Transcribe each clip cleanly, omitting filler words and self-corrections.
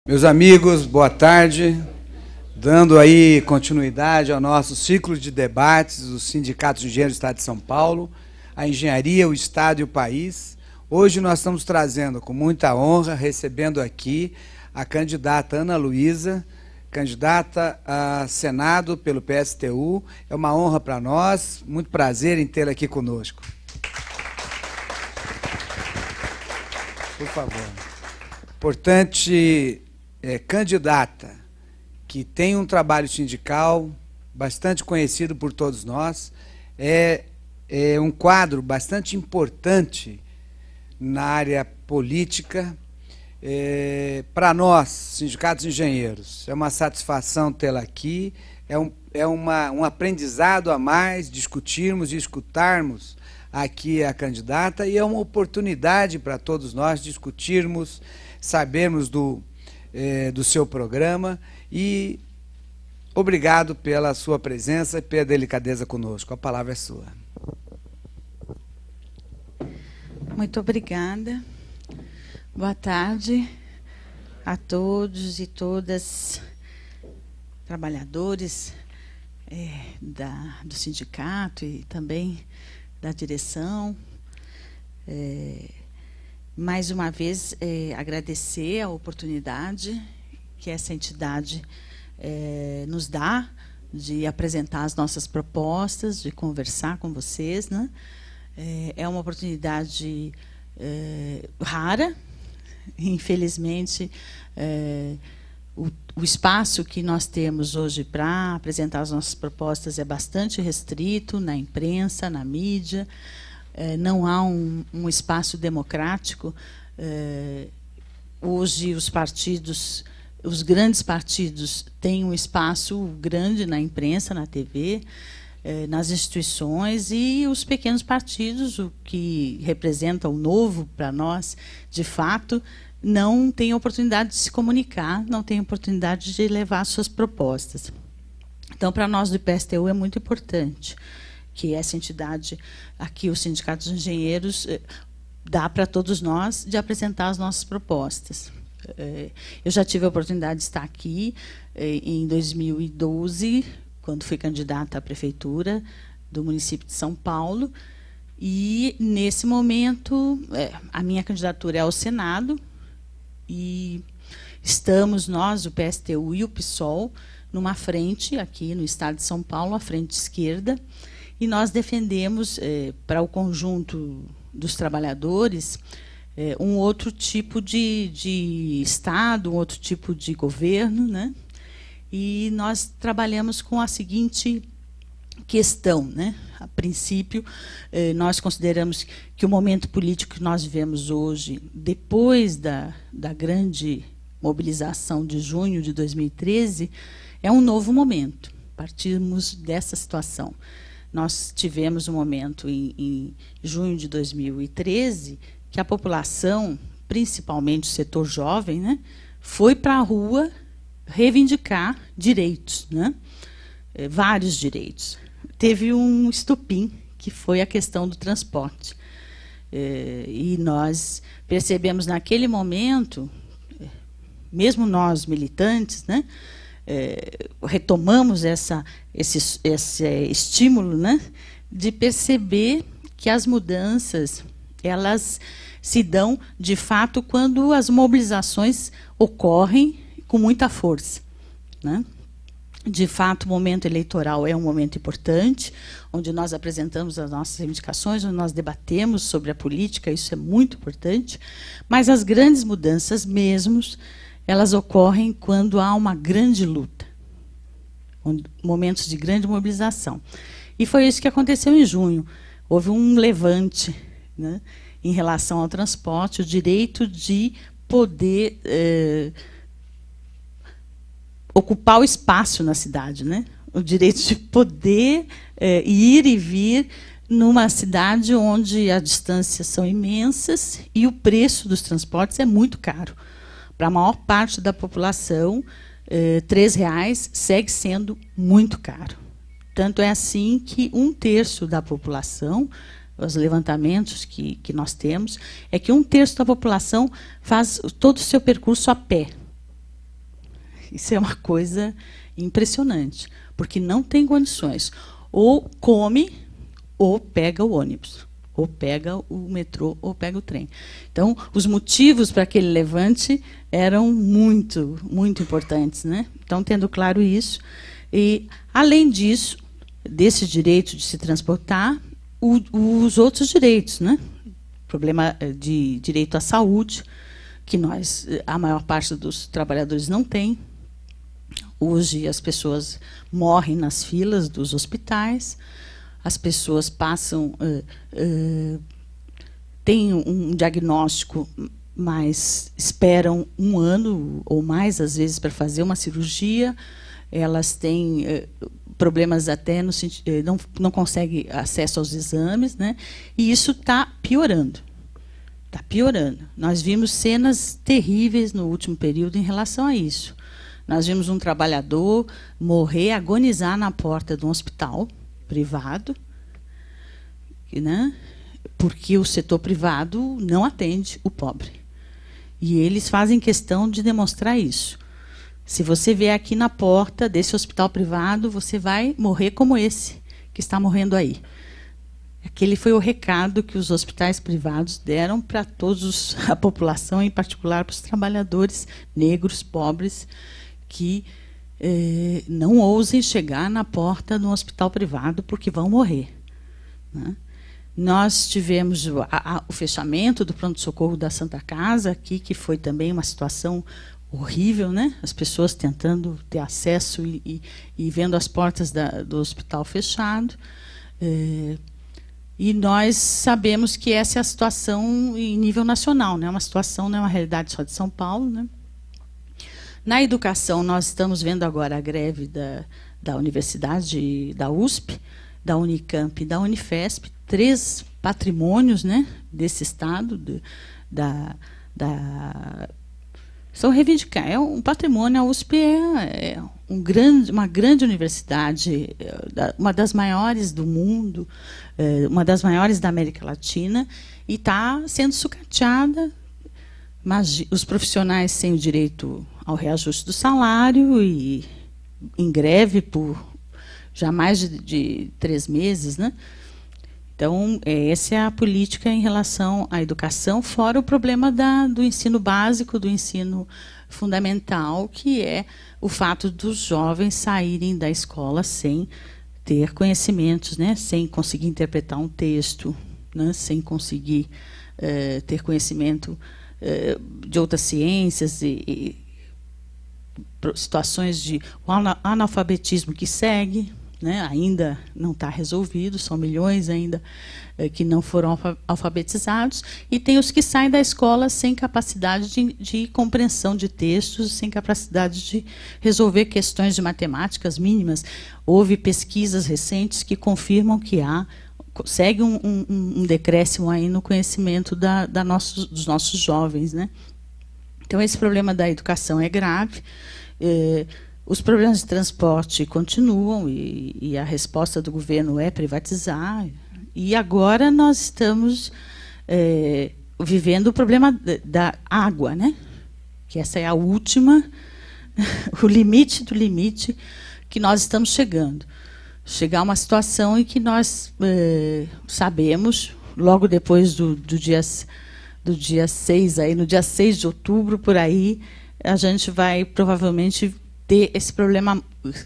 Meus amigos, boa tarde. Dando aí continuidade ao nosso ciclo de debates dos sindicatos de engenheiros do Estado de São Paulo, a engenharia, o Estado e o país. Hoje nós estamos trazendo com muita honra, recebendo aqui a candidata Ana Luísa, candidata a Senado pelo PSTU. É uma honra para nós, muito prazer em tê-la aqui conosco. Por favor. Importante candidata que tem um trabalho sindical bastante conhecido por todos nós, é um quadro bastante importante na área política. Para nós, sindicatos de engenheiros, é uma satisfação tê-la aqui, um aprendizado a mais, discutirmos e escutarmos aqui a candidata, e é uma oportunidade para todos nós discutirmos, sabermos do seu programa, e obrigado pela sua presença e pela delicadeza conosco. A palavra é sua. Muito obrigada. Boa tarde a todos e todas, trabalhadores do sindicato e também da direção. Mais uma vez, agradecer a oportunidade que essa entidade nos dá de apresentar as nossas propostas, de conversar com vocês, né? É uma oportunidade rara. Infelizmente, o espaço que nós temos hoje para apresentar as nossas propostas é bastante restrito na imprensa, na mídia. Não há um espaço democrático. Hoje, os grandes partidos têm um espaço grande na imprensa, na TV, nas instituições, e os pequenos partidos, o que representa o novo para nós, de fato, não têm oportunidade de se comunicar, não têm oportunidade de levar suas propostas. Então, para nós do PSTU é muito importante que essa entidade, aqui, o Sindicato dos Engenheiros, dá para todos nós de apresentar as nossas propostas. Eu já tive a oportunidade de estar aqui em 2012, quando fui candidata à prefeitura do município de São Paulo, e, nesse momento, a minha candidatura é ao Senado, e estamos nós, o PSTU e o PSOL, numa frente, aqui no Estado de São Paulo, a frente esquerda, e nós defendemos, para o conjunto dos trabalhadores, um outro tipo de Estado, um outro tipo de governo, né? E nós trabalhamos com a seguinte questão, né? A princípio, nós consideramos que o momento político que nós vivemos hoje, depois da grande mobilização de junho de 2013, é um novo momento. Partimos dessa situação. Nós tivemos um momento em junho de 2013 que a população, principalmente o setor jovem, né, foi para a rua reivindicar direitos, né, vários direitos. Teve um estopim, que foi a questão do transporte. E nós percebemos naquele momento, mesmo nós militantes, né, retomamos esse estímulo, né, de perceber que as mudanças elas se dão, de fato, quando as mobilizações ocorrem com muita força, né? De fato, o momento eleitoral é um momento importante, onde nós apresentamos as nossas reivindicações, onde nós debatemos sobre a política, isso é muito importante, mas as grandes mudanças mesmos, elas ocorrem quando há uma grande luta, momentos de grande mobilização. E foi isso que aconteceu em junho. Houve um levante, né, em relação ao transporte, o direito de poder ocupar o espaço na cidade, né? O direito de poder ir e vir numa cidade onde as distâncias são imensas e o preço dos transportes é muito caro. Para a maior parte da população, R$ 3,00 segue sendo muito caro. Tanto é assim que 1/3 da população, os levantamentos que nós temos, é que 1/3 da população faz todo o seu percurso a pé. Isso é uma coisa impressionante, porque não tem condições. Ou come, ou pega o ônibus, ou pega o metrô, ou pega o trem. Então, os motivos para aquele levante eram muito, muito importantes, né? Então, tendo claro isso, e, além disso, desse direito de se transportar, os outros direitos, né? Problema de direito à saúde, que a maior parte dos trabalhadores não tem. Hoje as pessoas morrem nas filas dos hospitais, as pessoas passam, têm um diagnóstico, mas esperam 1 ano ou mais, às vezes, para fazer uma cirurgia. Elas têm problemas até no sentido, não conseguem acesso aos exames, né? E isso está piorando. Está piorando. Nós vimos cenas terríveis no último período em relação a isso. Nós vimos um trabalhador morrer, agonizar na porta de um hospital privado, né? Porque o setor privado não atende o pobre. E eles fazem questão de demonstrar isso. Se você vier aqui na porta desse hospital privado, você vai morrer como esse que está morrendo aí. Aquele foi o recado que os hospitais privados deram para todos a população, em particular para os trabalhadores negros, pobres, que não ousem chegar na porta de um hospital privado porque vão morrer, né? Nós tivemos o fechamento do pronto-socorro da Santa Casa aqui, que foi também uma situação horrível, né? As pessoas tentando ter acesso e vendo as portas do hospital fechado. E nós sabemos que essa é a situação em nível nacional, né? Uma situação, não é uma realidade só de São Paulo, né? Na educação, nós estamos vendo agora a greve da Universidade, da USP, da Unicamp e da Unifesp, 3 patrimônios, né, desse Estado, são reivindicar. É um patrimônio. A USP é uma grande universidade, uma das maiores do mundo, uma das maiores da América Latina, e está sendo sucateada. Mas os profissionais sem o direito ao reajuste do salário e em greve por já mais de 3 meses, né? Então, essa é a política em relação à educação, fora o problema do ensino básico, do ensino fundamental, que é o fato dos jovens saírem da escola sem ter conhecimentos, né? Sem conseguir interpretar um texto, né? Sem conseguir ter conhecimento de outras ciências e situações de analfabetismo que segue, né? Ainda não está resolvido, são milhões ainda que não foram alfabetizados, e tem os que saem da escola sem capacidade de compreensão de textos, sem capacidade de resolver questões de matemáticas mínimas. Houve pesquisas recentes que confirmam que segue um decréscimo aí no conhecimento dos nossos jovens, né? Então, esse problema da educação é grave. Os problemas de transporte continuam e a resposta do governo é privatizar. E agora nós estamos vivendo o problema da água, né? Que essa é a última, o limite do limite que nós estamos chegando. Chegar a uma situação em que nós sabemos, logo depois do dia 6, aí, no dia 6 de outubro, por aí, a gente vai provavelmente ter esse problema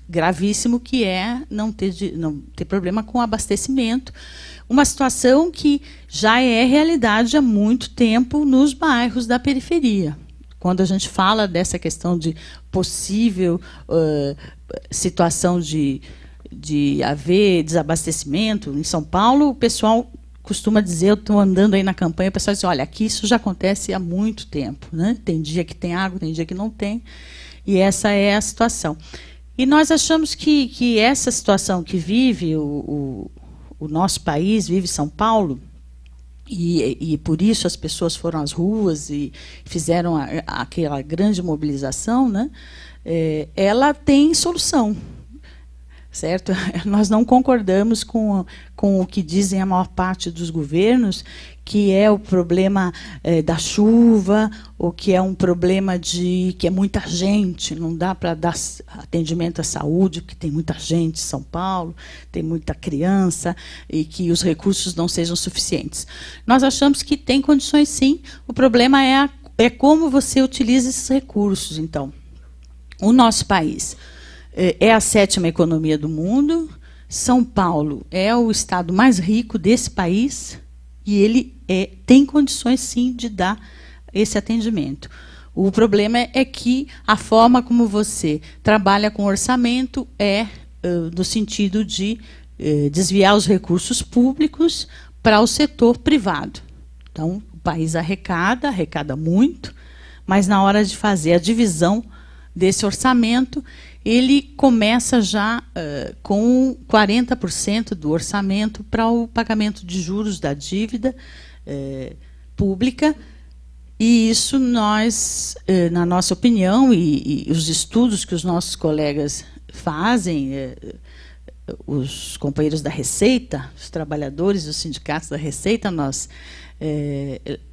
gravíssimo, que é não ter problema com abastecimento. Uma situação que já é realidade há muito tempo nos bairros da periferia. Quando a gente fala dessa questão de possível situação de haver desabastecimento, em São Paulo, o pessoal costuma dizer, eu estou andando aí na campanha, o pessoal diz, olha, aqui isso já acontece há muito tempo, né? Tem dia que tem água, tem dia que não tem, e essa é a situação. E nós achamos que essa situação que vive o nosso país, vive São Paulo, e por isso as pessoas foram às ruas e fizeram aquela grande mobilização, né? Ela tem solução. certo? Nós não concordamos com o que dizem a maior parte dos governos, que é o problema da chuva, ou que é um problema de que é muita gente, não dá para dar atendimento à saúde, porque tem muita gente em São Paulo, tem muita criança, e que os recursos não sejam suficientes. Nós achamos que tem condições, sim. O problema é como você utiliza esses recursos. Então, o nosso país é a 7ª economia do mundo. São Paulo é o estado mais rico desse país e ele tem condições, sim, de dar esse atendimento. O problema é que a forma como você trabalha com orçamento no sentido de desviar os recursos públicos para o setor privado. Então, o país arrecada muito, mas na hora de fazer a divisão desse orçamento, ele começa já com 40% do orçamento para o pagamento de juros da dívida pública, e isso nós, na nossa opinião, e os estudos que os nossos colegas fazem, os companheiros da Receita, os trabalhadores, os sindicatos da Receita,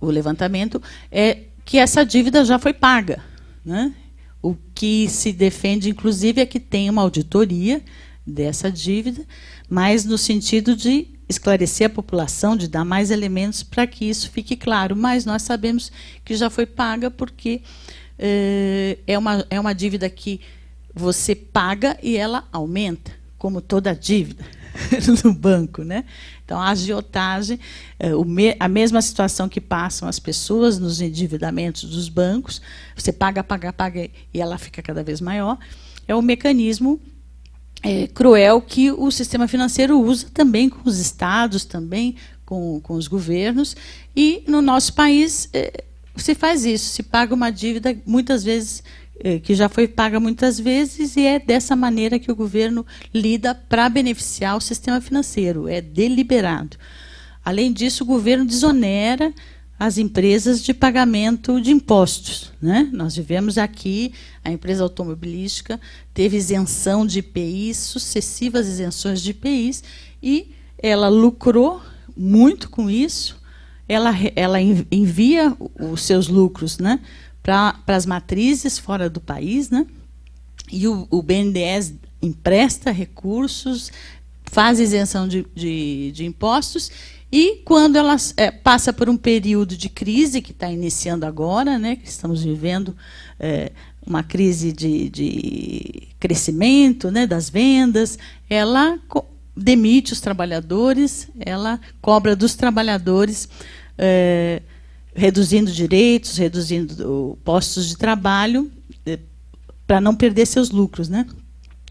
o levantamento é que essa dívida já foi paga, né? O que se defende, inclusive, é que tem uma auditoria dessa dívida, mas no sentido de esclarecer a população, de dar mais elementos para que isso fique claro. Mas nós sabemos que já foi paga porque é uma dívida que você paga e ela aumenta, como toda dívida no banco, né? Então, a agiotagem, a mesma situação que passam as pessoas nos endividamentos dos bancos, você paga e ela fica cada vez maior, é um mecanismo cruel que o sistema financeiro usa também com os estados, também com os governos, e no nosso país se faz isso, se paga uma dívida muitas vezes que já foi paga muitas vezes, e é dessa maneira que o governo lida para beneficiar o sistema financeiro, é deliberado. Além disso, o governo desonera as empresas de pagamento de impostos, né? Nós vivemos aqui, a empresa automobilística teve isenção de IPI, sucessivas isenções de IPIs, e ela lucrou muito com isso, ela envia os seus lucros, né, para as matrizes fora do país, né? E o BNDES empresta recursos, faz isenção de impostos, e quando ela passa por um período de crise, que está iniciando agora, né, que estamos vivendo uma crise de crescimento, né, das vendas, ela demite os trabalhadores, ela cobra dos trabalhadores, reduzindo direitos, reduzindo postos de trabalho, para não perder seus lucros, né?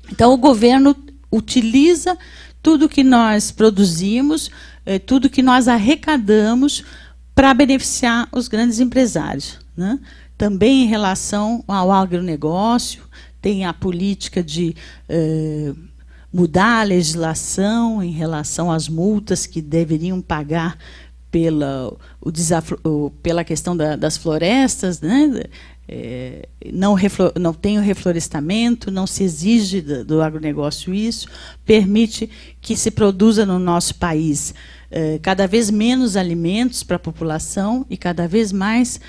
Então, o governo utiliza tudo que nós produzimos, tudo que nós arrecadamos para beneficiar os grandes empresários, né? Também em relação ao agronegócio, tem a política de mudar a legislação em relação às multas que deveriam pagar pela questão das florestas, né? Não tem o reflorestamento, não se exige do agronegócio isso, permite que se produza no nosso país cada vez menos alimentos para a população e cada vez mais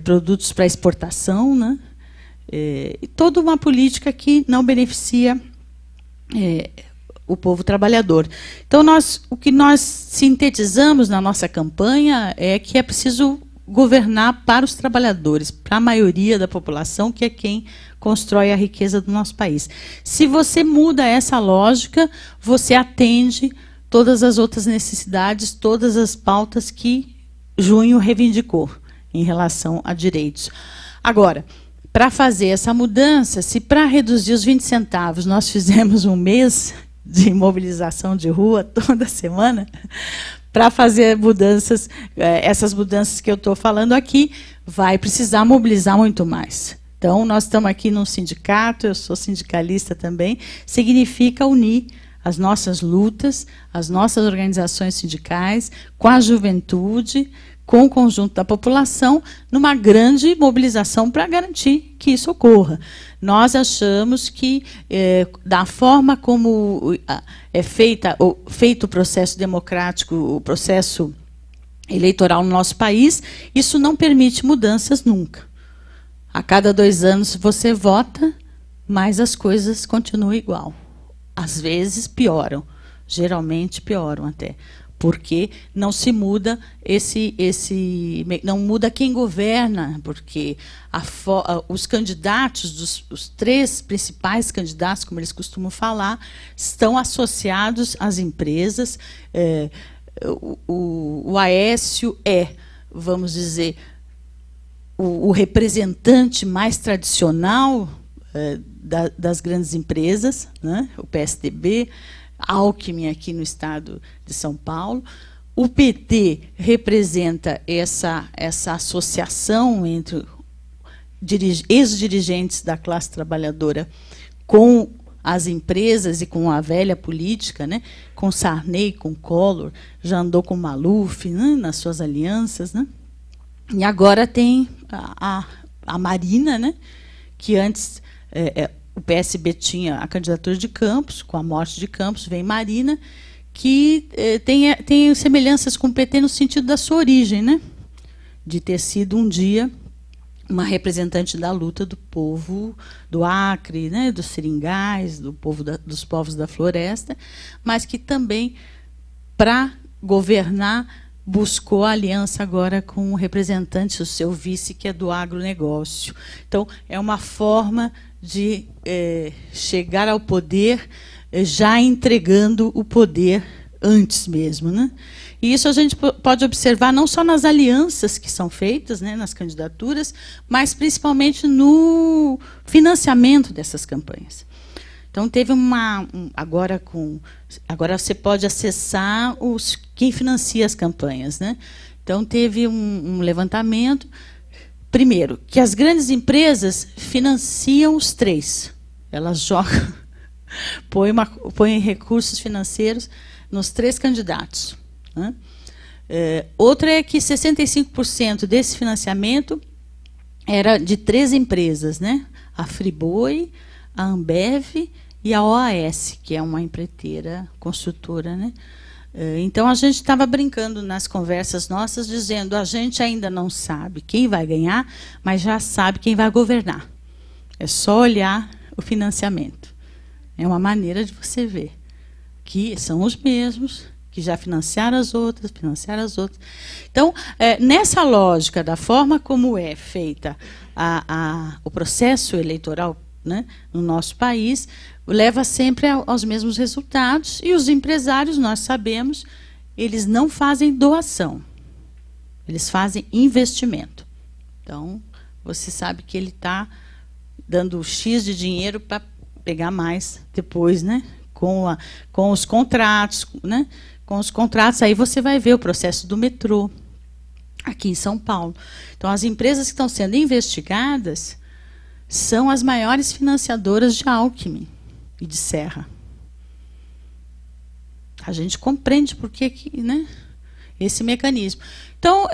produtos para exportação, né? E toda uma política que não beneficia o povo trabalhador. Então, o que nós sintetizamos na nossa campanha é que é preciso governar para os trabalhadores, para a maioria da população, que é quem constrói a riqueza do nosso país. Se você muda essa lógica, você atende todas as outras necessidades, todas as pautas que Junho reivindicou em relação a direitos. Agora, para fazer essa mudança, se para reduzir os 20 centavos nós fizemos um mês de mobilização de rua toda semana, para fazer mudanças, essas mudanças que eu estou falando aqui, vai precisar mobilizar muito mais. Então, nós estamos aqui num sindicato, eu sou sindicalista também, significa unir as nossas lutas, as nossas organizações sindicais, com a juventude, com o conjunto da população, numa grande mobilização para garantir que isso ocorra. Nós achamos que, da forma como é feito o processo democrático, o processo eleitoral no nosso país, isso não permite mudanças nunca. A cada 2 anos você vota, mas as coisas continuam igual. Às vezes pioram, geralmente pioram até. Porque não se muda não muda quem governa, porque os candidatos, os 3 principais candidatos, como eles costumam falar, estão associados às empresas. O Aécio vamos dizer, o representante mais tradicional das grandes empresas, né? O PSDB, Alckmin aqui no estado de São Paulo. O PT representa essa associação entre ex-dirigentes da classe trabalhadora com as empresas e com a velha política, né? Com Sarney, com Collor, já andou com Maluf, né? Nas suas alianças, né? E agora tem a Marina, né? Que antes o PSB tinha a candidatura de Campos, com a morte de Campos vem Marina, que tem semelhanças com o PT no sentido da sua origem, né? De ter sido um dia uma representante da luta do povo do Acre, né? Dos seringais, dos povos da floresta, mas que também, para governar, buscou a aliança agora com o representante, o seu vice, que é do agronegócio. Então, é uma forma de chegar ao poder já entregando o poder antes mesmo, né? E isso a gente pode observar não só nas alianças que são feitas, né, nas candidaturas, mas principalmente no financiamento dessas campanhas. Então, teve agora você pode acessar quem financia as campanhas, né? Então, teve um levantamento. Primeiro, que as grandes empresas financiam os 3. Elas jogam, põem recursos financeiros nos 3 candidatos, né? Outra é que 65% desse financiamento era de 3 empresas, né? A Friboi, a Ambev e a OAS, que é uma empreiteira construtora, né? Então, a gente estava brincando nas conversas nossas, dizendo a gente ainda não sabe quem vai ganhar, mas já sabe quem vai governar. É só olhar o financiamento. É uma maneira de você ver que são os mesmos, que já financiaram as outras. Então, nessa lógica da forma como é feita o processo eleitoral, né, no nosso país, leva sempre aos mesmos resultados, e os empresários, nós sabemos, eles não fazem doação, eles fazem investimento. Então, você sabe que ele está dando X de dinheiro para pegar mais depois, né, com os contratos, né? Com os contratos, aí você vai ver o processo do metrô aqui em São Paulo. Então, as empresas que estão sendo investigadas são as maiores financiadoras de Alckmin e de Serra. A gente compreende por que, né, esse mecanismo. Então,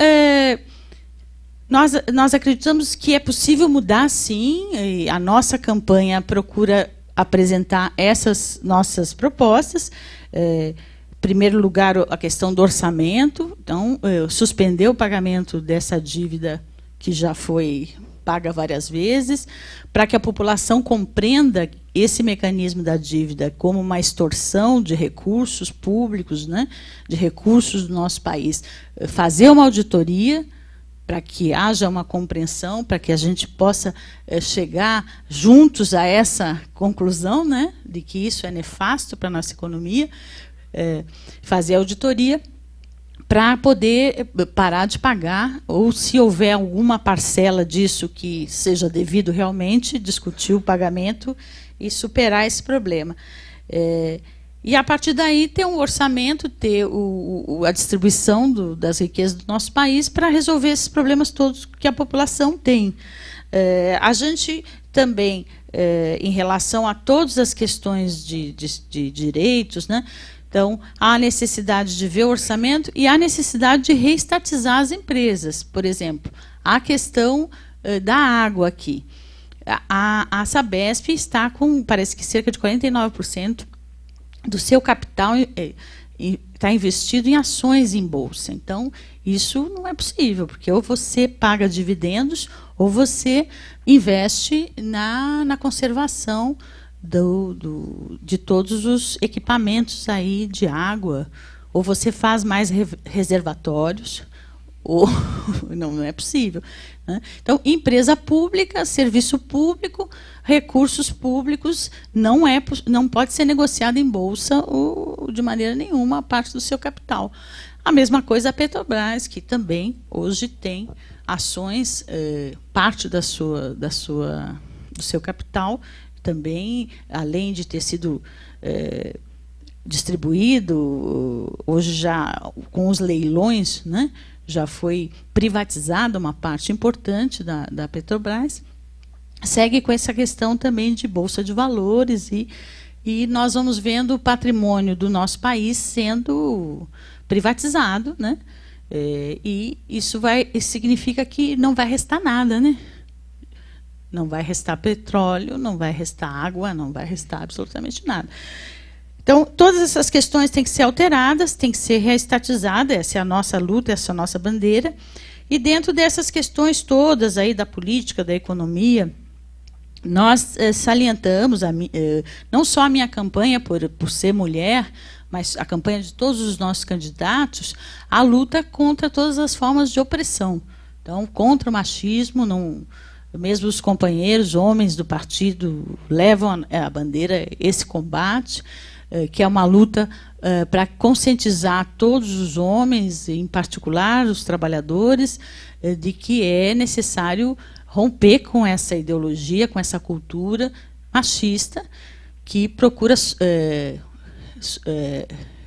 nós acreditamos que é possível mudar, sim, e a nossa campanha procura apresentar essas nossas propostas. Em primeiro lugar, a questão do orçamento. Então, suspender o pagamento dessa dívida que já foi paga várias vezes, para que a população compreenda esse mecanismo da dívida como uma extorsão de recursos públicos, né, de recursos do nosso país. Fazer uma auditoria para que haja uma compreensão, para que a gente possa chegar juntos a essa conclusão, né, de que isso é nefasto para a nossa economia, fazer auditoria para poder parar de pagar, ou se houver alguma parcela disso que seja devido realmente, discutir o pagamento e superar esse problema. E, a partir daí, ter um orçamento, ter a distribuição das riquezas do nosso país para resolver esses problemas todos que a população tem. A gente também, em relação a todas as questões de direitos, né, Então, há necessidade de ver o orçamento e há necessidade de reestatizar as empresas. Por exemplo, a questão da água aqui. A Sabesp está com, parece que cerca de 49% do seu capital está investido em ações em bolsa. Então, isso não é possível, porque ou você paga dividendos ou você investe na conservação de todos os equipamentos aí de água, ou você faz mais reservatórios, ou não é possível, né? Então, empresa pública, serviço público, recursos públicos, não pode ser negociado em bolsa ou de maneira nenhuma a parte do seu capital. A mesma coisa a Petrobras, que também hoje tem ações, parte do seu capital, também, além de ter sido distribuído, hoje já com os leilões, né, já foi privatizada uma parte importante da Petrobras, segue com essa questão também de bolsa de valores e nós vamos vendo o patrimônio do nosso país sendo privatizado, né? E isso significa que não vai restar nada, né? Não vai restar petróleo, não vai restar água, não vai restar absolutamente nada. Então, todas essas questões têm que ser alteradas, têm que ser reestatizadas, essa é a nossa luta, essa é a nossa bandeira. E dentro dessas questões todas aí da política, da economia, nós salientamos, não só a minha campanha por ser mulher, mas a campanha de todos os nossos candidatos, a luta contra todas as formas de opressão. Então, contra o machismo, mesmo os companheiros, homens do partido, levam a bandeira esse combate, que é uma luta para conscientizar todos os homens, em particular os trabalhadores, de que é necessário romper com essa ideologia, com essa cultura machista que procura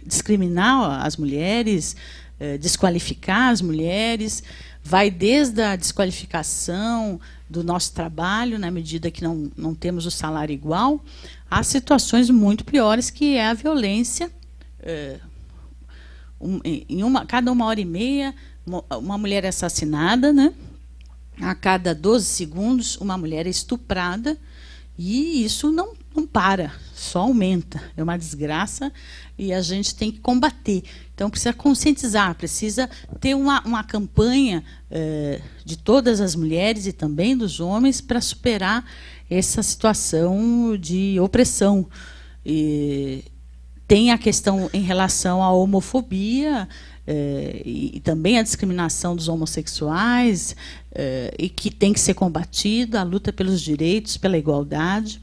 discriminar as mulheres, desqualificar as mulheres, vai desde a desqualificação do nosso trabalho, na medida que não temos o salário igual, há situações muito piores, que é a violência. Cada 1h30, uma mulher é assassinada, né? A cada 12 segundos, uma mulher é estuprada, e isso não para, só aumenta. É uma desgraça e a gente tem que combater. Então, precisa conscientizar, precisa ter uma campanha de todas as mulheres e também dos homens para superar essa situação de opressão. E tem a questão em relação à homofobia e também a discriminação dos homossexuais, e que tem que ser combatida, a luta pelos direitos, pela igualdade.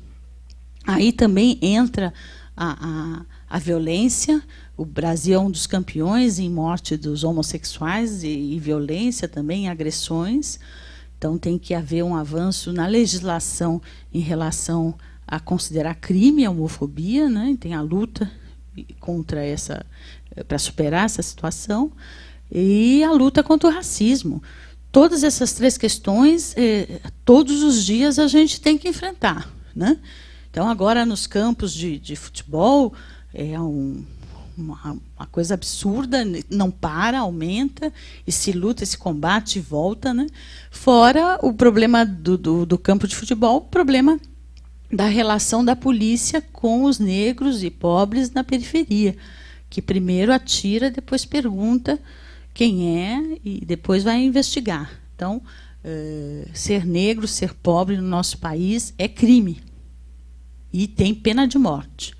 Aí também entra a violência. O Brasil é um dos campeões em morte dos homossexuais e violência também, em agressões. Então, tem que haver um avanço na legislação em relação a considerar crime a homofobia, né? Tem a luta contra para superar essa situação, e a luta contra o racismo. Todas essas três questões, todos os dias a gente tem que enfrentar, né? Então, agora, nos campos de futebol, é uma coisa absurda, não para, aumenta, e se luta, se combate e volta, né? Fora o problema do campo de futebol, o problema da relação da polícia com os negros e pobres na periferia, que primeiro atira, depois pergunta quem é e depois vai investigar. Então, ser negro, ser pobre no nosso país é crime. E tem pena de morte,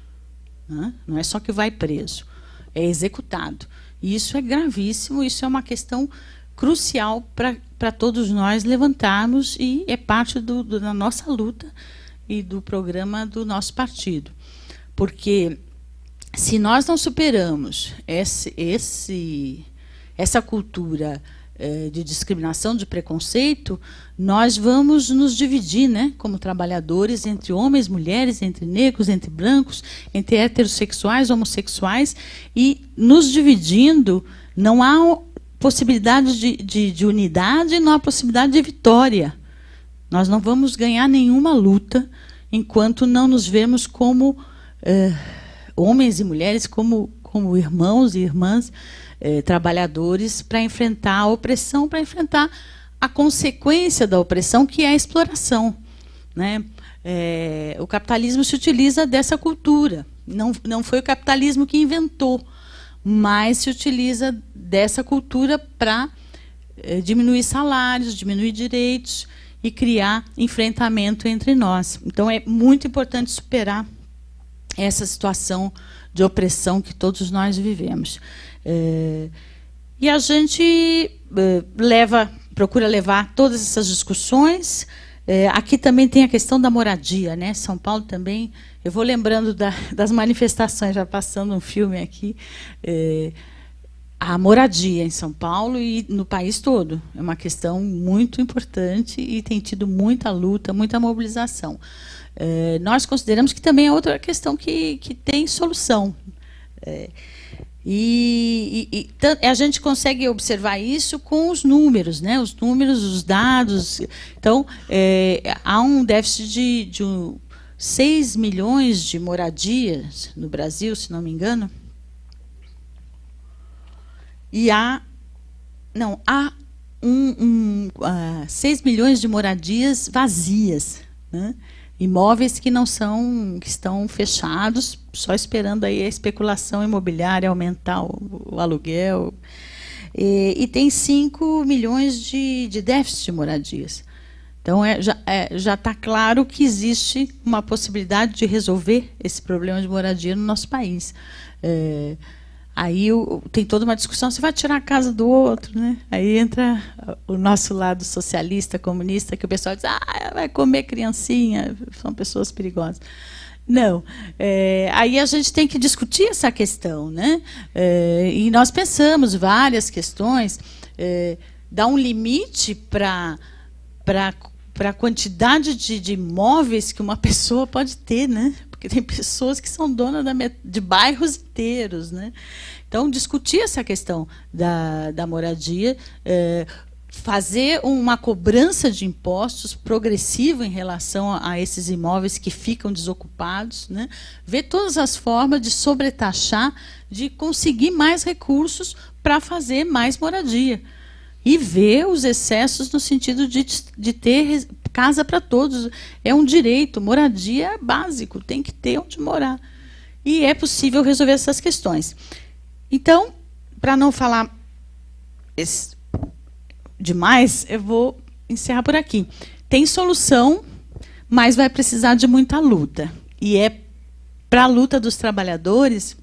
né? Não é só que vai preso, é executado. E isso é gravíssimo, isso é uma questão crucial para todos nós levantarmos, e é parte da nossa luta e do programa do nosso partido. Porque se nós não superamos essa cultura de discriminação, de preconceito, nós vamos nos dividir, né, como trabalhadores, entre homens, mulheres, entre negros, entre brancos, entre heterossexuais, homossexuais, e nos dividindo não há possibilidade de unidade, não há possibilidade de vitória. Nós não vamos ganhar nenhuma luta enquanto não nos vemos como homens e mulheres, como como irmãos e irmãs trabalhadores, para enfrentar a opressão, para enfrentar a consequência da opressão, que é a exploração, né? O capitalismo se utiliza dessa cultura. Não foi o capitalismo que inventou, mas se utiliza dessa cultura para diminuir salários, diminuir direitos e criar enfrentamento entre nós. Então, é muito importante superar essa situação de opressão que todos nós vivemos. E a gente procura levar todas essas discussões. Aqui também tem a questão da moradia, né? São Paulo também. Eu vou lembrando das manifestações, já passando um filme aqui. A moradia em São Paulo e no país todo é uma questão muito importante e tem tido muita luta, muita mobilização. Nós consideramos que também é outra questão que tem solução. E a gente consegue observar isso com os números, né? Os números, os dados. Então, há um déficit de 6 milhões de moradias no Brasil, se não me engano. E há 6 milhões de moradias vazias, né? Imóveis que estão fechados, só esperando aí a especulação imobiliária aumentar o aluguel. E tem 5 milhões de déficit de moradias. Então, já está claro que existe uma possibilidade de resolver esse problema de moradia no nosso país. Aí tem toda uma discussão, você vai tirar a casa do outro, né? Aí entra o nosso lado socialista, comunista, que o pessoal diz, vai comer criancinha, são pessoas perigosas. Não. Aí a gente tem que discutir essa questão, né? E nós pensamos várias questões, dar um limite para a quantidade de imóveis que uma pessoa pode ter, né? Porque tem pessoas que são donas de bairros inteiros, né? Então, discutir essa questão da moradia, fazer uma cobrança de impostos progressiva em relação a esses imóveis que ficam desocupados, né? Ver todas as formas de sobretaxar, de conseguir mais recursos para fazer mais moradia. E ver os excessos no sentido de ter casa para todos. É um direito, moradia é básico, tem que ter onde morar. E é possível resolver essas questões. Então, para não falar demais, eu vou encerrar por aqui. Tem solução, mas vai precisar de muita luta. E é para a luta dos trabalhadores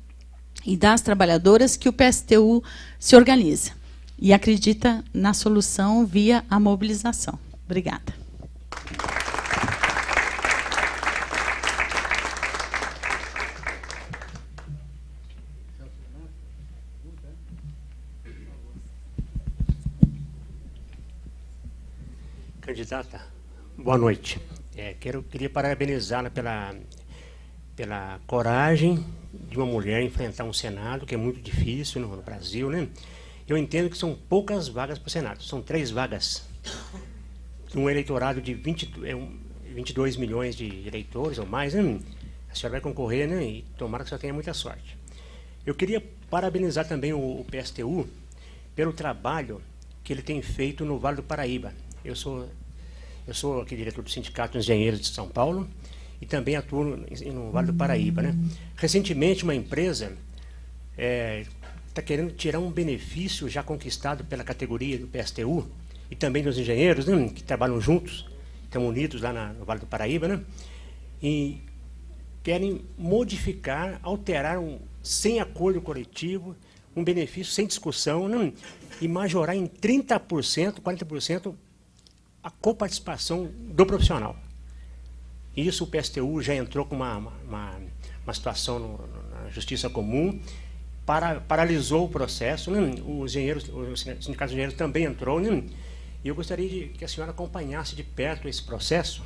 e das trabalhadoras que o PSTU se organiza. E acredita na solução via a mobilização. Obrigada. Candidata, boa noite. Queria parabenizá-la pela coragem de uma mulher enfrentar um Senado, que é muito difícil no Brasil, né? Eu entendo que são poucas vagas para o Senado, são 3 vagas. Um eleitorado de 22 milhões de eleitores ou mais, né? A senhora vai concorrer, né? E tomara que a senhora tenha muita sorte. Eu queria parabenizar também o PSTU pelo trabalho que ele tem feito no Vale do Paraíba. Eu sou aqui diretor do Sindicato dos Engenheiros de São Paulo e também atuo no Vale do Paraíba, né? Recentemente, uma empresa está querendo tirar um benefício já conquistado pela categoria do PSTU e também dos engenheiros, né, que trabalham juntos, estão unidos lá no Vale do Paraíba, né, e querem modificar, alterar sem acordo coletivo, um benefício sem discussão, né, e majorar em 30%, 40% a coparticipação do profissional. Isso o PSTU já entrou com uma situação na Justiça Comum, paralisou o processo, né? O Sindicato de Engenheiros também entrou, né? E eu gostaria que a senhora acompanhasse de perto esse processo,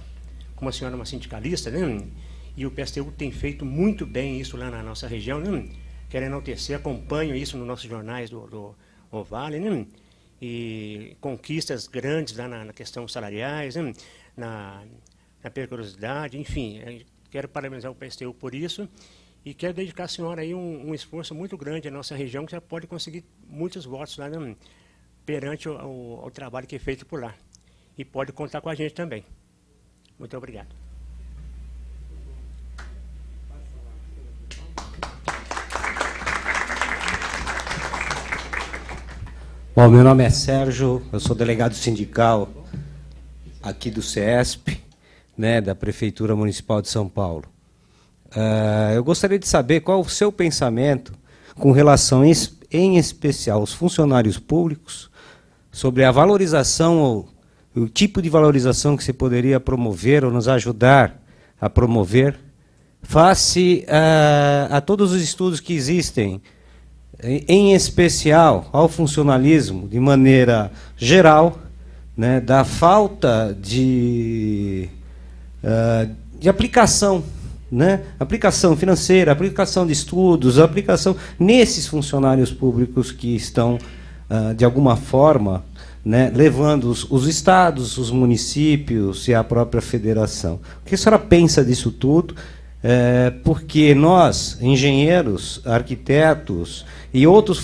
como a senhora é uma sindicalista, né? E o PSTU tem feito muito bem isso lá na nossa região, né? Quero enaltecer, acompanho isso nos nossos jornais do Vale, né? E conquistas grandes lá na questão salariais, né? na periculosidade, enfim, quero parabenizar o PSTU por isso. E quero dedicar à senhora aí um esforço muito grande na nossa região, que já pode conseguir muitos votos lá, né, perante o trabalho que é feito por lá. E pode contar com a gente também. Muito obrigado. Bom, meu nome é Sérgio, eu sou delegado sindical aqui do CESP, né, da Prefeitura Municipal de São Paulo. Eu gostaria de saber qual o seu pensamento com relação, em especial, aos funcionários públicos, sobre a valorização, ou o tipo de valorização que você poderia promover ou nos ajudar a promover, face a todos os estudos que existem, em especial ao funcionalismo, de maneira geral, né, da falta de aplicação, né, aplicação financeira, aplicação de estudos, aplicação nesses funcionários públicos que estão, de alguma forma, né, levando os estados, os municípios e a própria federação. O que a senhora pensa disso tudo? Porque nós, engenheiros, arquitetos e outros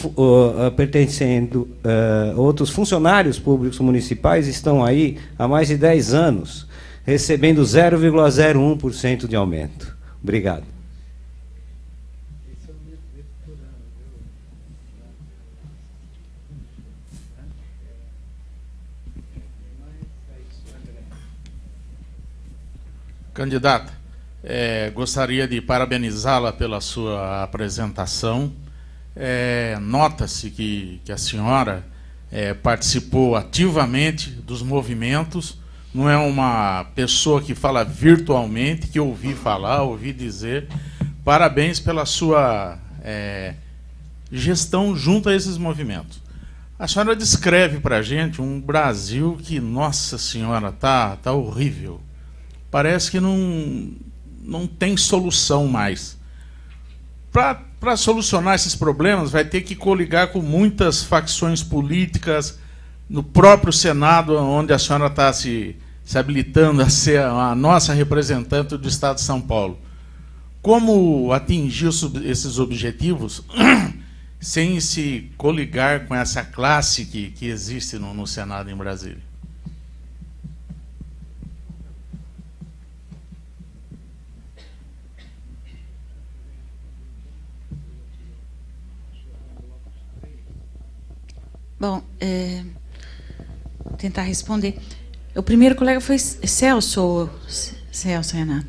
outros funcionários públicos municipais estão aí há mais de 10 anos recebendo 0,01% de aumento. Obrigado. Candidata, gostaria de parabenizá-la pela sua apresentação. Nota-se que a senhora participou ativamente dos movimentos, não é uma pessoa que fala virtualmente, que ouvi falar, ouvi dizer. Parabéns pela sua gestão junto a esses movimentos. A senhora descreve para a gente um Brasil que, nossa senhora, tá horrível. Parece que não tem solução mais. Para solucionar esses problemas, vai ter que coligar com muitas facções políticas no próprio Senado, onde a senhora está se habilitando a ser a nossa representante do Estado de São Paulo. Como atingir esses objetivos sem se coligar com essa classe que existe no Senado em Brasília? Bom, vou tentar responder. O primeiro colega foi Celso Renato.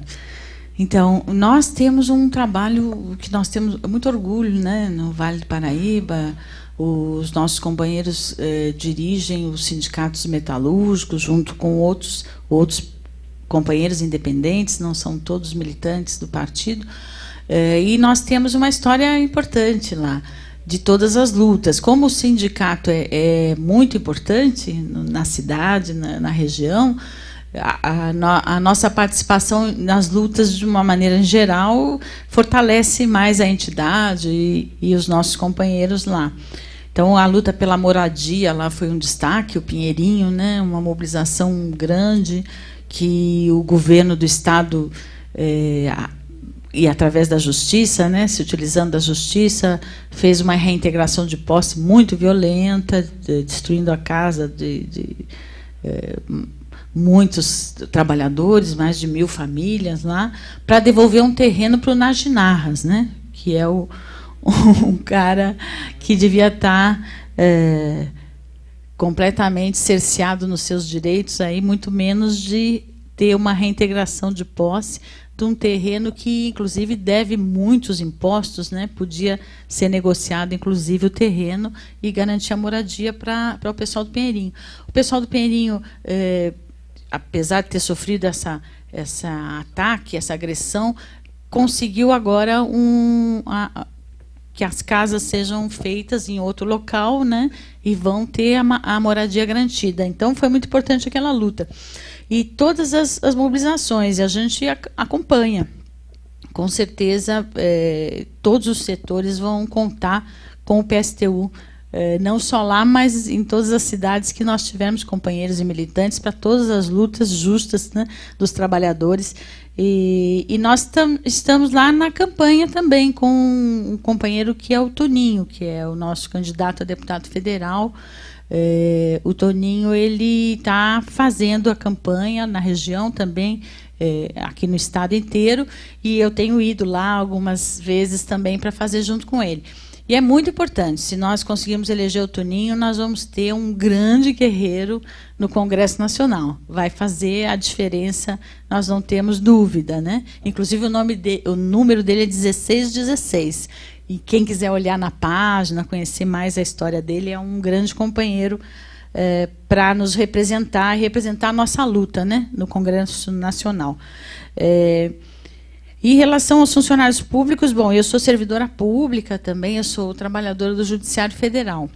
Então, nós temos um trabalho que nós temos muito orgulho, né, no Vale do Paraíba. Os nossos companheiros dirigem os sindicatos metalúrgicos junto com outros companheiros independentes, não são todos militantes do partido. E nós temos uma história importante lá, de todas as lutas. Como o sindicato é muito importante na cidade, na região, a nossa participação nas lutas, de uma maneira geral, fortalece mais a entidade e os nossos companheiros lá. Então, a luta pela moradia lá foi um destaque, o Pinheirinho, né, uma mobilização grande que o governo do Estado, e através da justiça, né, se utilizando da justiça, fez uma reintegração de posse muito violenta, destruindo a casa de muitos trabalhadores, mais de 1000 famílias lá, para devolver um terreno para o Najinarras, né, que é um cara que devia estar completamente cerceado nos seus direitos, aí, muito menos de ter uma reintegração de posse de um terreno que, inclusive, deve muitos impostos, né? Podia ser negociado, inclusive, o terreno e garantir a moradia para o pessoal do Pinheirinho. O pessoal do Pinheirinho, apesar de ter sofrido essa ataque, essa agressão, conseguiu agora que as casas sejam feitas em outro local, né? E vão ter a moradia garantida. Então, foi muito importante aquela luta. E todas as mobilizações, a gente acompanha. Com certeza, todos os setores vão contar com o PSTU não só lá, mas em todas as cidades que nós tivemos companheiros e militantes para todas as lutas justas, né, dos trabalhadores. E nós estamos lá na campanha também com um companheiro que é o Toninho, que é o nosso candidato a deputado federal. O Toninho, ele está fazendo a campanha na região também, aqui no estado inteiro, e eu tenho ido lá algumas vezes também para fazer junto com ele. E é muito importante, se nós conseguirmos eleger o Toninho, nós vamos ter um grande guerreiro no Congresso Nacional. Vai fazer a diferença, nós não temos dúvida, né? Inclusive o número dele é 1616. E quem quiser olhar na página, conhecer mais a história dele, é um grande companheiro para nos representar e representar a nossa luta, né, no Congresso Nacional. Em relação aos funcionários públicos, bom, eu sou servidora pública também, eu sou trabalhadora do Judiciário Federal.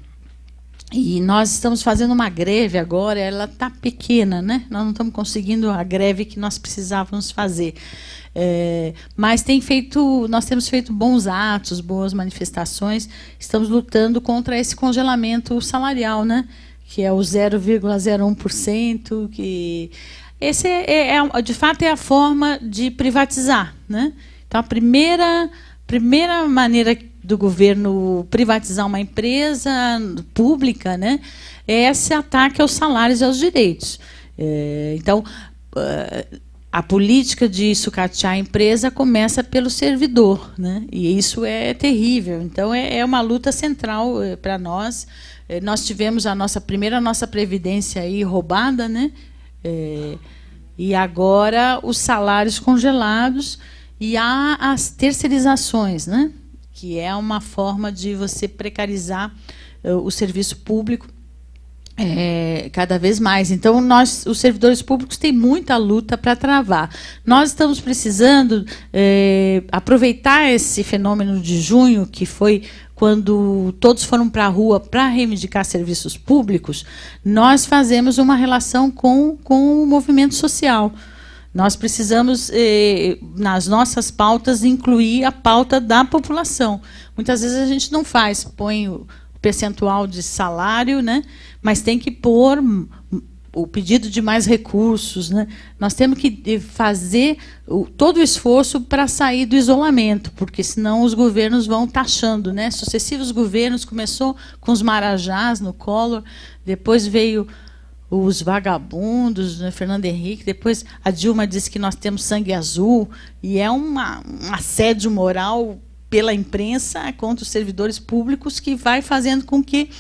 E nós estamos fazendo uma greve agora, ela está pequena, né? Nós não estamos conseguindo a greve que nós precisávamos fazer. Mas nós temos feito bons atos, boas manifestações, estamos lutando contra esse congelamento salarial, né? Que é o 0,01%, que... Esse de fato, é a forma de privatizar, né? Então, a primeira maneira do governo privatizar uma empresa pública, né, é esse ataque aos salários e aos direitos. Então, a política de sucatear a empresa começa pelo servidor, né? E isso é terrível. Então, é uma luta central para nós. Nós tivemos a nossa previdência aí roubada, né? E agora os salários congelados, e há as terceirizações, né? Que é uma forma de você precarizar o serviço público cada vez mais. Então, os servidores públicos, têm muita luta para travar. Nós estamos precisando aproveitar esse fenômeno de junho, que foi quando todos foram para a rua para reivindicar serviços públicos. Nós fazemos uma relação com o movimento social. Nós precisamos, nas nossas pautas, incluir a pauta da população. Muitas vezes a gente não faz, põe o percentual de salário, né? Mas tem que pôr o pedido de mais recursos, né? Nós temos que fazer todo o esforço para sair do isolamento, porque senão os governos vão taxando, né? Sucessivos governos, começou com os marajás no Collor, depois veio os vagabundos, né, Fernando Henrique, depois a Dilma disse que nós temos sangue azul, e é um assédio moral pela imprensa contra os servidores públicos, que vai fazendo com que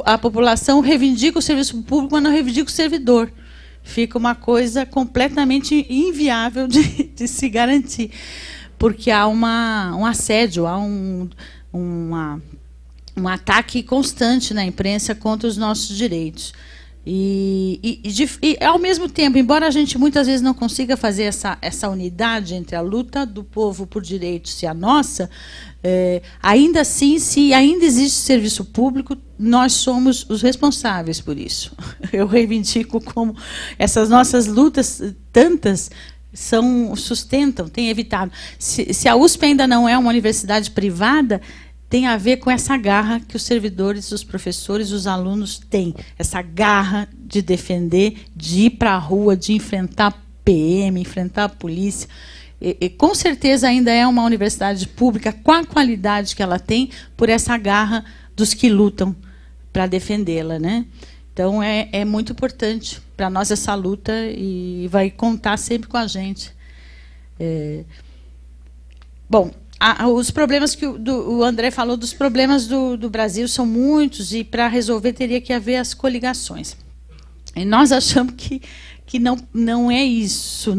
a população reivindique o serviço público, mas não reivindique o servidor. Fica uma coisa completamente inviável de se garantir, porque há um assédio, há um ataque constante na imprensa contra os nossos direitos. E, ao mesmo tempo, embora a gente muitas vezes não consiga fazer essa unidade entre a luta do povo por direitos e a nossa, ainda assim, se ainda existe serviço público, nós somos os responsáveis por isso. Eu reivindico como essas nossas lutas, tantas, sustentam, têm evitado. Se a USP ainda não é uma universidade privada, tem a ver com essa garra que os servidores, os professores, os alunos têm. Essa garra de defender, de ir para a rua, de enfrentar a PM, enfrentar a polícia. E com certeza ainda é uma universidade pública com a qualidade que ela tem, por essa garra dos que lutam para defendê-la, né? Então, é muito importante para nós essa luta, e vai contar sempre com a gente. Bom, os problemas que o André falou, dos problemas do Brasil, são muitos, e para resolver teria que haver as coligações. E nós achamos que não é isso.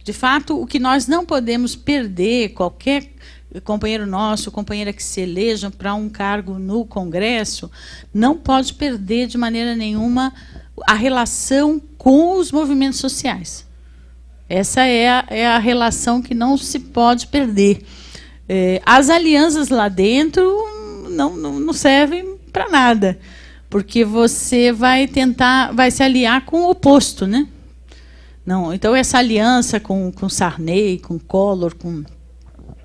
De fato, o que nós não podemos perder, qualquer companheiro nosso, companheira que se eleja para um cargo no Congresso, não pode perder de maneira nenhuma a relação com os movimentos sociais. Essa é a relação que não se pode perder. As alianças lá dentro não servem para nada, porque você vai se aliar com o oposto, né? Não, então, essa aliança com Sarney, com Collor, com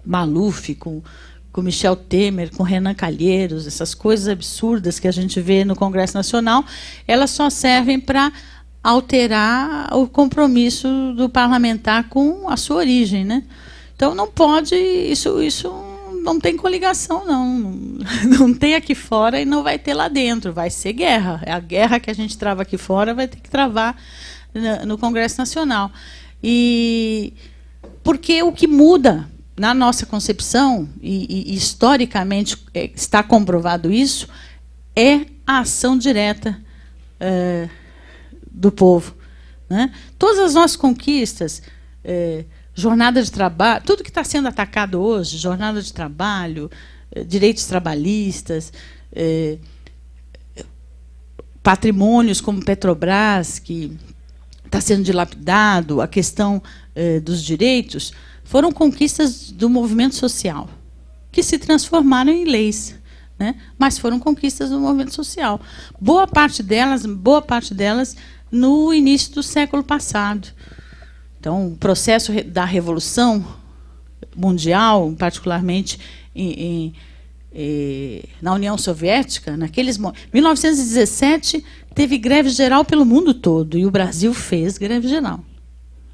Maluf, com com Michel Temer, com Renan Calheiros, essas coisas absurdas que a gente vê no Congresso Nacional, elas só servem para alterar o compromisso do parlamentar com a sua origem, né? Então não pode, isso não tem coligação, não tem aqui fora e não vai ter lá dentro, vai ser guerra. A guerra que a gente trava aqui fora vai ter que travar no Congresso Nacional. E porque o que muda na nossa concepção, e historicamente está comprovado isso, é a ação direta do povo, né? Todas as nossas conquistas, jornada de trabalho, tudo que está sendo atacado hoje, jornada de trabalho, direitos trabalhistas, patrimônios como Petrobras, que está sendo dilapidado, a questão dos direitos, foram conquistas do movimento social, que se transformaram em leis, né? Mas foram conquistas do movimento social. Boa parte delas no início do século passado. Então, o processo da Revolução Mundial, particularmente na União Soviética, 1917, teve greve geral pelo mundo todo, e o Brasil fez greve geral,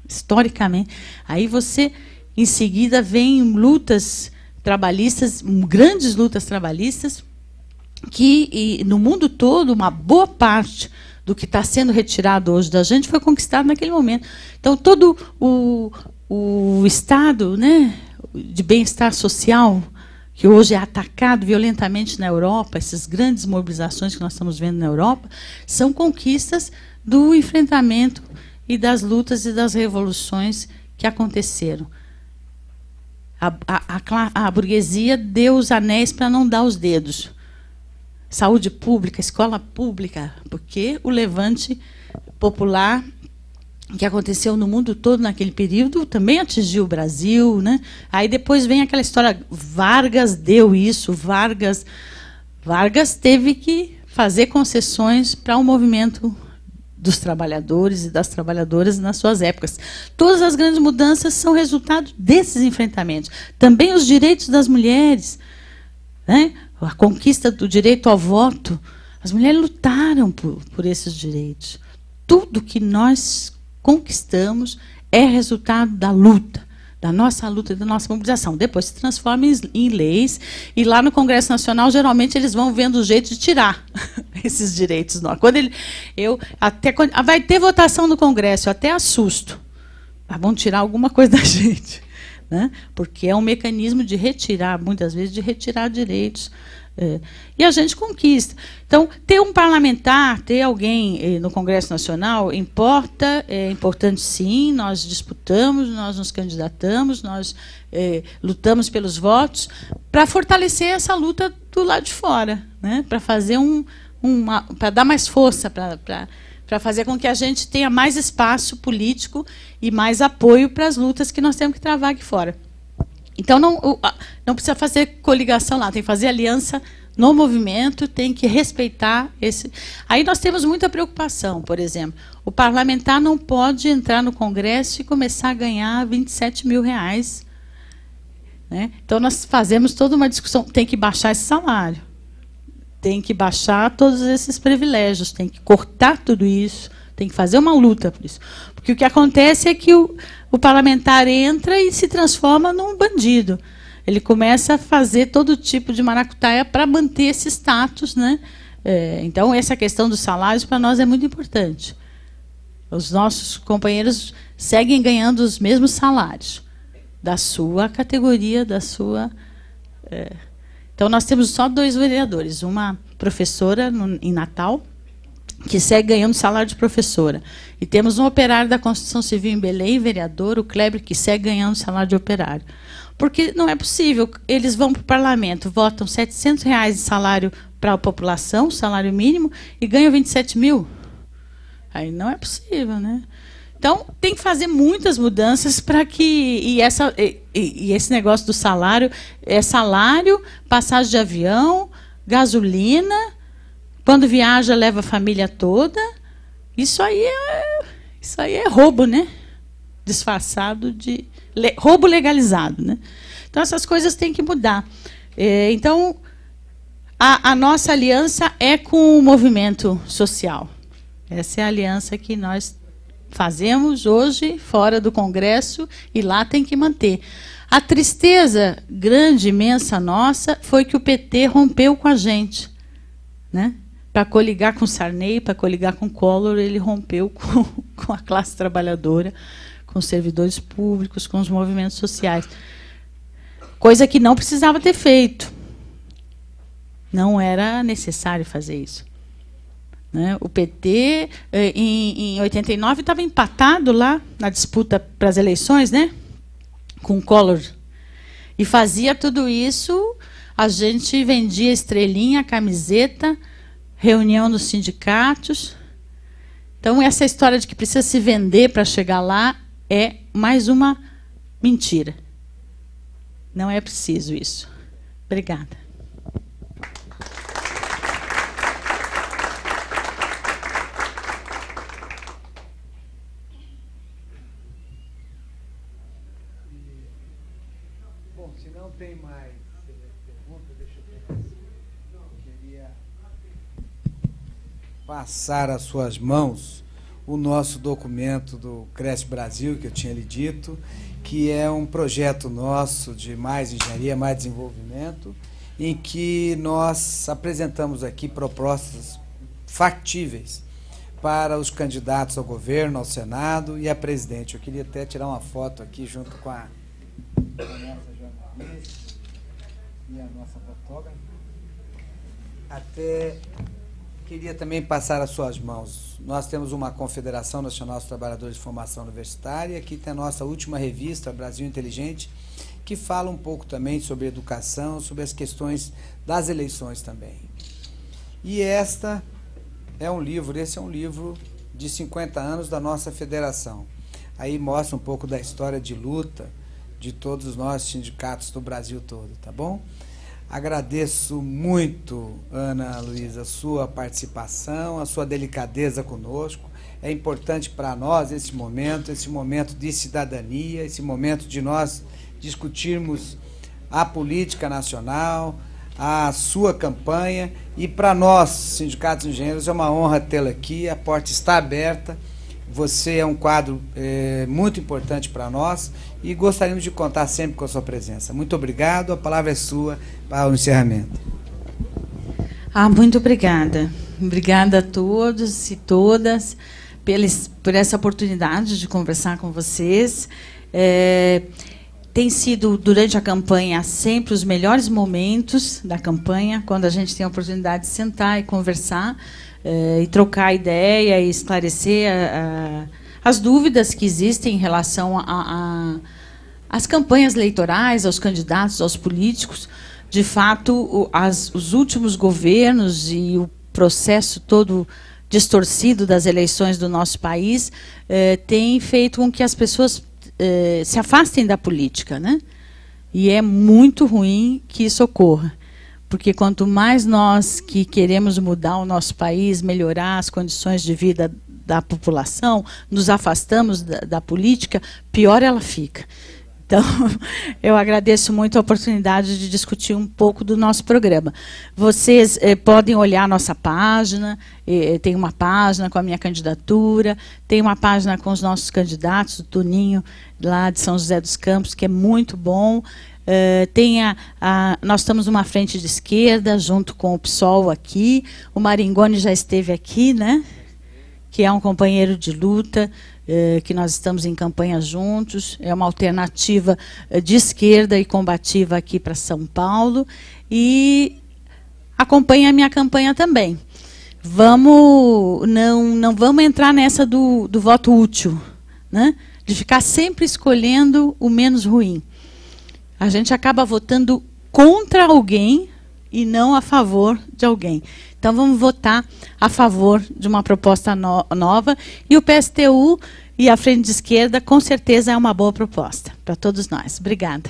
historicamente. Aí você, em seguida, vem lutas trabalhistas, grandes lutas trabalhistas, que no mundo todo, uma boa parte do que está sendo retirado hoje da gente foi conquistado naquele momento. Então, todo o estado, né, de bem-estar social, que hoje é atacado violentamente na Europa, essas grandes mobilizações que nós estamos vendo na Europa, são conquistas do enfrentamento e das lutas e das revoluções que aconteceram. A burguesia deu os anéis para não dar os dedos. Saúde pública, escola pública, porque o levante popular que aconteceu no mundo todo naquele período também atingiu o Brasil, né? Aí depois vem aquela história, Vargas deu isso, Vargas teve que fazer concessões para o movimento dos trabalhadores e das trabalhadoras nas suas épocas. Todas as grandes mudanças são resultado desses enfrentamentos. Também os direitos das mulheres, né? A conquista do direito ao voto. As mulheres lutaram por esses direitos. Tudo que nós conquistamos é resultado da luta, da nossa luta e da nossa mobilização. Depois se transforma em leis, e lá no Congresso Nacional, geralmente, eles vão vendo o jeito de tirar esses direitos. Vai ter votação no Congresso, eu até assusto. Vão tirar alguma coisa da gente, né? Porque é um mecanismo de retirar, muitas vezes, de retirar direitos. E a gente conquista. Então, ter um parlamentar, ter alguém no Congresso Nacional, importa, é importante sim, nós disputamos, nós nos candidatamos, nós lutamos pelos votos, para fortalecer essa luta do lado de fora, né? Para fazer para dar mais força, para fazer com que a gente tenha mais espaço político e mais apoio para as lutas que nós temos que travar aqui fora. Então, não precisa fazer coligação lá, tem que fazer aliança no movimento, tem que respeitar esse... Aí nós temos muita preocupação, por exemplo, o parlamentar não pode entrar no Congresso e começar a ganhar R$27 mil, né? Então, nós fazemos toda uma discussão, tem que baixar esse salário, tem que baixar todos esses privilégios, tem que cortar tudo isso, tem que fazer uma luta por isso. Porque o que acontece é que o parlamentar entra e se transforma num bandido. Ele começa a fazer todo tipo de maracutaia para manter esse status, né? Então, essa questão dos salários, para nós, é muito importante. Os nossos companheiros seguem ganhando os mesmos salários da sua categoria, da sua... Então, nós temos só 2 vereadores. Uma professora em Natal, que segue ganhando salário de professora. E temos um operário da Construção Civil em Belém, vereador, o Kleber, que segue ganhando salário de operário. Porque não é possível. Eles vão para o parlamento, votam R$700 de salário para a população, salário mínimo, e ganham 27 mil. Aí não é possível, né? Então, tem que fazer muitas mudanças para que... E esse negócio do salário, é salário, passagem de avião, gasolina... Quando viaja, leva a família toda. Isso aí é roubo, né? Disfarçado de... roubo legalizado, né? Então, essas coisas têm que mudar. Então, a nossa aliança é com o movimento social. Essa é a aliança que nós fazemos hoje, fora do Congresso, e lá tem que manter. A tristeza grande, imensa nossa, foi que o PT rompeu com a gente, né? Para coligar com Sarney, para coligar com Collor, ele rompeu com a classe trabalhadora, com os servidores públicos, com os movimentos sociais. Coisa que não precisava ter feito. Não era necessário fazer isso. Né? O PT, em 89, estava empatado lá na disputa para as eleições, né? Com o Collor. E fazia tudo isso, a gente vendia estrelinha, camiseta, reunião nos sindicatos. Então, essa história de que precisa se vender para chegar lá é mais uma mentira. Não é preciso isso. Obrigada. Bom, se não tem mais pergunta, deixa eu pensar. Eu queria passar às suas mãos o nosso documento do Cresce Brasil, que eu tinha lhe dito, que é um projeto nosso de mais engenharia, mais desenvolvimento, em que nós apresentamos aqui propostas factíveis para os candidatos ao governo, ao Senado e à presidente. Eu queria até tirar uma foto aqui junto com a nossa jornalista e a nossa fotógrafa. Até queria também passar às suas mãos. Nós temos uma Confederação Nacional dos Trabalhadores de Formação Universitária, aqui tem a nossa última revista, Brasil Inteligente, que fala um pouco também sobre educação, sobre as questões das eleições também. E esse é um livro de 50 anos da nossa federação. Aí mostra um pouco da história de luta de todos os nossos sindicatos do Brasil todo, tá bom? Agradeço muito, Ana Luísa, a sua participação, a sua delicadeza conosco. É importante para nós esse momento de cidadania, esse momento de nós discutirmos a política nacional, a sua campanha, e para nós, sindicatos de engenheiros, é uma honra tê-la aqui, a porta está aberta, você é um quadro muito importante para nós e gostaríamos de contar sempre com a sua presença. Muito obrigado, a palavra é sua para o encerramento. Muito obrigada. Obrigada a todos e todas por essa oportunidade de conversar com vocês. Tem sido, durante a campanha, sempre os melhores momentos da campanha, quando a gente tem a oportunidade de sentar e conversar, e trocar ideia e esclarecer as dúvidas que existem em relação às campanhas eleitorais, aos candidatos, aos políticos. De fato, os últimos governos e o processo todo distorcido das eleições do nosso país tem feito com que as pessoas se afastem da política, né? E é muito ruim que isso ocorra, porque quanto mais nós que queremos mudar o nosso país, melhorar as condições de vida da população, nos afastamos da política, pior ela fica. Então, eu agradeço muito a oportunidade de discutir um pouco do nosso programa. Vocês podem olhar a nossa página, tem uma página com a minha candidatura, tem uma página com os nossos candidatos, o Toninho, lá de São José dos Campos, que é muito bom. Nós estamos numa frente de esquerda, junto com o PSOL aqui. O Maringoni já esteve aqui, né? Que é um companheiro de luta, que nós estamos em campanha juntos. É uma alternativa de esquerda e combativa aqui para São Paulo. E acompanha a minha campanha também. Não vamos entrar nessa do voto útil, né? De ficar sempre escolhendo o menos ruim. A gente acaba votando contra alguém e não a favor de alguém. Então, vamos votar a favor de uma proposta nova. E o PSTU e a Frente de Esquerda, com certeza, é uma boa proposta para todos nós. Obrigada.